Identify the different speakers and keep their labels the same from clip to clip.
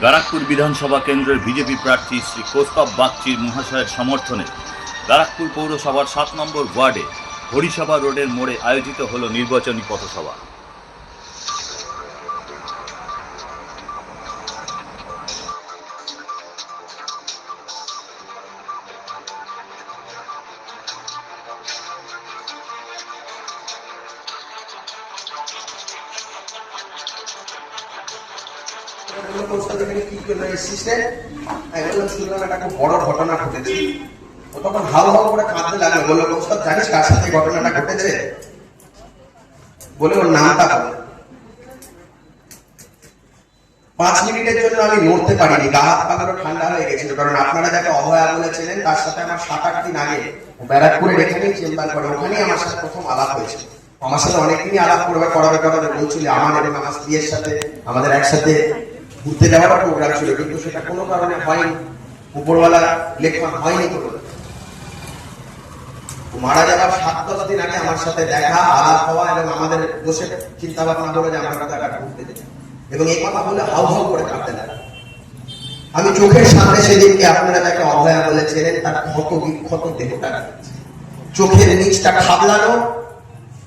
Speaker 1: ব্যারাকপুর বিধানসভা কেন্দ্রের বিজেপি প্রার্থী শ্রী কৌস্তব বাগচির মহাশয়ের সমর্থনে ব্যারাকপুর পৌরসভার ৭ নম্বর ওয়ার্ডে হরিসভা রোডের মোড়ে আয়োজিত হল নির্বাচনী পথসভা।
Speaker 2: বড় ঘটনা ঘটেছে, ও তখন হাউ হাউ করে কাঁদতে লাগলো। বললো, কৌস্তব জানিস কার সাথে ঘটনাটা ঘটেছে? বলে ওর নামটা বল। 5 মিনিটের জন্য আমি নড়তে পারিনি, গা হাত পাগুলো ঠান্ডা হয়ে গেছিল। কারণ আপনারা যাকে অভয়া বলেছিলেন তার সাথে আমার 7-8 দিন আগে ব্যারাকপুরের এখানেই চেম্বার করে, ওখানেই আমার সাথে প্রথম আলাপ হয়েছিল। আমার সাথে অনেকদিনই আলাপ করাবে বলছিল। আমার এবং আমার স্ত্রীর সাথে আমাদের একসাথে ঘুরতে যাওয়ার প্রোগ্রাম ছিল, কিন্তু সেটা কোনো কারণে হয়নি। উপরওয়ালা লেখা হয়নি। মারা যাওয়ার 7-10 দিন আগে আমার সাথে দেখা, আলাপ হওয়া এবং আমাদের বসে চিন্তা ভাবনা করে যে আমরা কোথাও ঘুরতে যাই, এবং এই কথা বলে হাউ হাউ করে কাঁদতে লাগা। আমি চোখের সামনে সেদিনকে আপনারা যাকে অভয়া বলেছিলেন তার ক্ষত বিক্ষত দেহটা, চোখের নিচটা খাবলানো,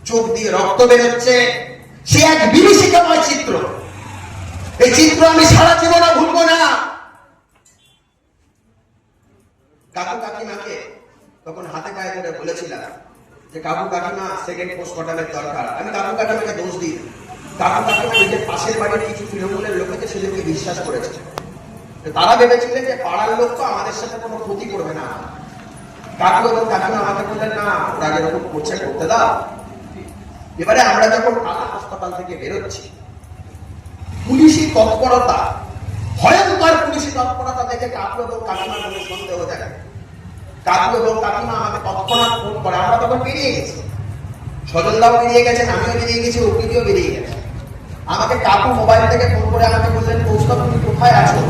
Speaker 2: চোখ দিয়ে রক্ত বেরোচ্ছে। সে এক বিভীষিকাময় চিত্র। এই চিত্র আমি সারা জীবনে ভুলবো না। কাকু কাকিমাকে তখন হাতে পায়ে ধরে বলেছিলাম যে কাকু কাকিমা সেকেন্ড পোস্টমর্টমের দরকার। আমি কাকু কাকিমাকে দোষ দিই। কাকু কাকিমা নিজের পাশের বাড়ির কিছু তৃণমূলের লোকেকে সেদিনকে বিশ্বাস করেছে। তারা ভেবেছিলেন যে পাড়ার লোক তো আমাদের সাথে কোনো ক্ষতি করবে না। কাকু এবং কাকিমা আমাকে বললেন, না, ওরা যেরকম করছে করতে দাও। এবারে আমরা যখন টালা হাসপাতাল থেকে বেরোচ্ছি, পুলিশি তৎপরতা, ভয়ঙ্কর পুলিশি তৎপরতা দেখে কাকু এবং কাকিমার মনে সন্দেহ দেখা। কাকু এবং কাকিমা আমাকে তৎক্ষণাৎ ফোন করে। আমরা তখন বেরিয়ে গেছি, সজলদাও বেরিয়ে গেছেন, আমিও বেরিয়ে গেছি, অগ্নিও বেরিয়ে গেছে। আমাকে কাকু মোবাইল থেকে ফোন করে আমাকে বললেন, কৌস্তব তুমি কোথায় আছো?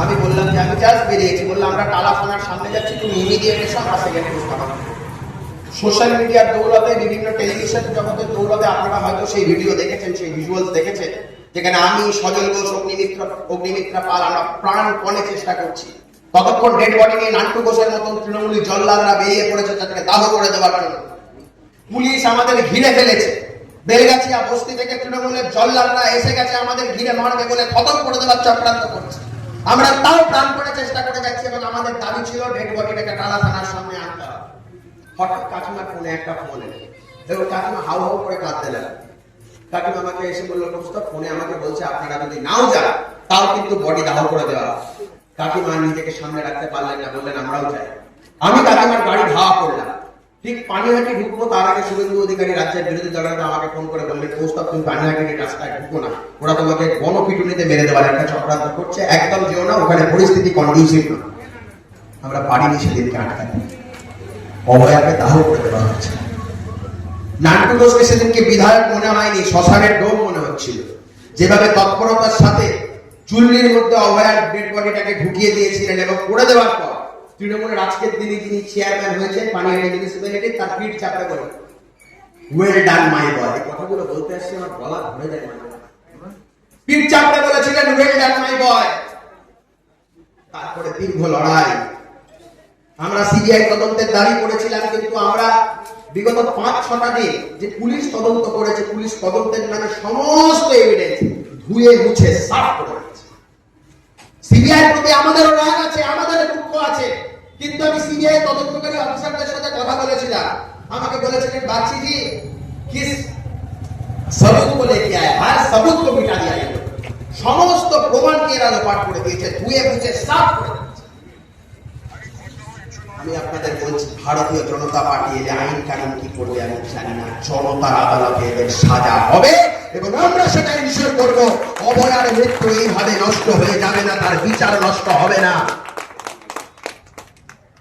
Speaker 2: আমি বললাম যে আমি জাস্ট বেরিয়েছি। বললাম আমরা টালা থানার সামনে যাচ্ছি, তুমি ইমিডিয়েট এসো, আমরা সেখানে বসতে। সোশ্যাল মিডিয়ার দৌলতে, বিভিন্ন টেলিভিশন জগতের দৌলতে আপনারা হয়তো সেই ভিডিও দেখেছেন, সেই ভিজুয়ালস দেখেছেন, যেখানে আমি, সজল ঘোষ, অগ্নিমিত্রা পাল আমরা প্রাণপণে চেষ্টা করছি। ততক্ষণ ডেড বডি নিয়ে নান্টু ঘোষের মতন তৃণমূলী জল্লাদরা বেরিয়ে পড়েছে তাদেরকে দাহ করে দেওয়ার জন্য। পুলিশ আমাদের ঘিরে ফেলেছে। বেলগাছিয়া বস্তি থেকে তৃণমূলের জল্লাদরা এসে গেছে আমাদের ঘিরে মারবে বলে খতম করে দেওয়ার চক্রান্ত করছে। আমরা তাও প্রাণপণে চেষ্টা করে যাচ্ছি এবং আমাদের দাবি ছিল ডেড বডিটাকে টালা থানার সামনে আনতে হবে। হঠাৎ কাকিমার ফোনে একটা ফোন এলো এবং কাকিমা হাউ হাউ করে কাঁদতে লাগলো। কাকিমা আমাকে এসে বললো, কৌস্তব ফোনে আমাকে বলছে আপনারা যদি নাও যান তাও কিন্তু বডি দাহ করে দেওয়া। কাকিমা নিজেকে সামনে রাখতে পারলেন না, বললেন আমরাও যাই। আমি কাকিমার গাড়ি ধাওয়া করলাম। ঠিক পানিহাটি ঢুকবো তার আগে শুভেন্দু অধিকারী, রাজ্যের বিরোধী দলনেতা, আমাকে ফোন করে বললেন, কৌস্তব তুমি পানিহাটির রাস্তায় ঢুকবো না, ওরা তোমাকে গণপিটুনিতে মেরে দেওয়ার একটা চক্রান্ত করছে, একদম যেও না, ওখানে পরিস্থিতি কন্ডিশন না। আমরা পারিনি সেদিনকে আটকাতে, অভয়াকে দাহ করে দেওয়া হচ্ছে। নান্টু ঘোষকে সেদিনকে বিধায়ক মনে হয়নি, শ্মশানের ডোম মনে হচ্ছিল। যেভাবে তৎপরতার সাথে চুল্লির মধ্যে অভয়ার ডেড বডিটাকে ঢুকিয়ে দিয়েছিলেন এবং করে দেওয়ার পর তৃণমূলের আজকের দিনে যিনি চেয়ারম্যান হয়েছেন পানিহাটি মিউনিসিপ্যালিটি, তার পিঠ চাপড়ে বলে, ওয়েল ডান মাই বয়। এই কথাগুলো বলতে আসছে আমার গলা ধরে যায়। পিঠ চাপড়ে বলেছিলেন ওয়েল ডান মাই বয়। তারপরে দীর্ঘ লড়াই, আমরা সিবিআই তদন্তের দাবি করেছিলাম, কিন্তু আমরা বিগত 5-6টা দিন যে পুলিশ তদন্ত করেছে, পুলিশ তদন্তের নামে সমস্ত এভিডেন্স ধুয়ে মুছে সাফ করে দিয়েছে। সিবিআই প্রতি আমাদেরও রাগ আছে, আমাদের দুঃখ আছে, কিন্তু আমি সিবিআই তদন্তকারী অফিসারদের সাথে কথা বলেছিলাম। আমাকে বলেছিলেন, বাচ্চিজি কিস सबूत को लेके आए, हर सबूत को मिटा दिया। সমস্ত প্রমাণকে এরা লোপাট করে দিয়েছে, ধুয়ে মুছে সাফ করে দিয়েছে। আমি আপনাদের বলছি, ভারতীয় জনতা পার্টি এলে আইন কানুন কি করবে আমি জানি না, জনতার আদালতে এদের সাজা হবে এবং আমরা সেটা ইনশিওর করবো। অভয়ার মৃত্যু এইভাবে নষ্ট হয়ে যাবে না, তার বিচার নষ্ট হবে না।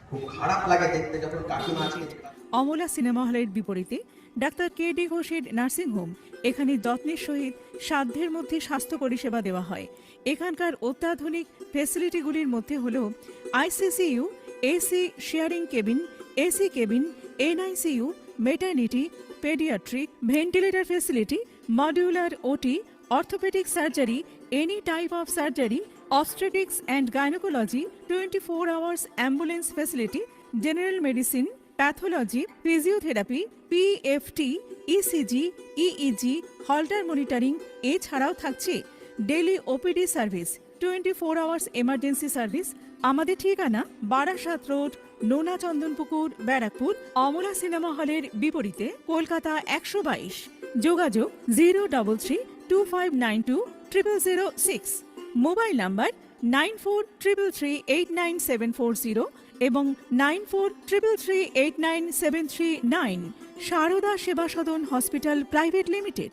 Speaker 2: খুব খারাপ লাগে দেখতে যখন কাকিমা আছে।
Speaker 3: অমলা সিনেমা হলের বিপরীতে ডাক্তার কে.ডি. ঘোষের নার্সিংহোম। এখানে যত্নের সহিত সাধ্যের মধ্যে স্বাস্থ্য পরিষেবা দেওয়া হয়। এখানকার অত্যাধুনিক ফেসিলিটিগুলির মধ্যে হল ICCU, AC sharing cabin, AC cabin, NICU, maternity, paediatric, ventilator facility, modular OT, orthopedic surgery, any type of surgery, obstetrics and gynecology, 24 hours ambulance facility, general medicine, pathology, physiotherapy, PFT, ECG, EEG, Holter monitoring, এছাড়াও থাকছে daily OPD service, 24 hours emergency service. আমাদের ঠিকানা Barasat road, নোনা Chandanpukur, Barrackpore, Amala cinema হলের বিপরীতে, কলকাতা 122। যোগাযোগ 03325920006। Mobile number 9433389740 এবং 9433389739। সারদা সেবা সদন হসপিটাল প্রাইভেট লিমিটেড।